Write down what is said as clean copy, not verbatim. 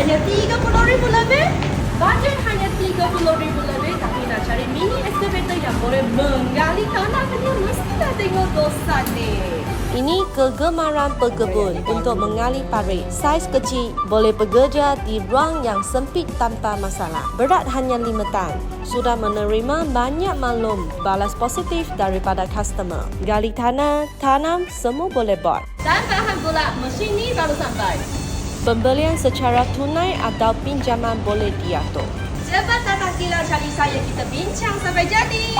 hanya 30.000 lebih. Budget hanya 30.000 lebih, tapi nak cari mini excavator yang boleh menggali tanah hanya mestilah tengok dosa ni. Ini kegemaran pekebun untuk mengali parit. Saiz kecil boleh bekerja di ruang yang sempit tanpa masalah. Berat hanya 5 tan. Sudah menerima banyak maklum balas positif daripada customer. Gali tanah, tanam, semua boleh buat. Dan bahan pula, mesin ni baru sampai. Pembelian secara tunai atau pinjaman boleh diatur. Cepat datang kilang cari saya, kita bincang sampai jadi.